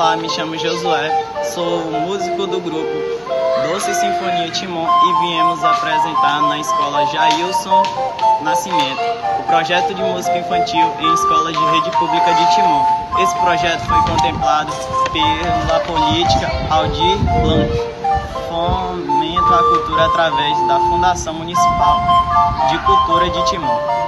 Olá, me chamo Josué, sou músico do grupo Doce Sinfonia Timon e viemos apresentar na escola Jailson Nascimento o projeto de música infantil em escolas de rede pública de Timon. Esse projeto foi contemplado pela política Aldir Blanc, Fomento à Cultura através da Fundação Municipal de Cultura de Timon.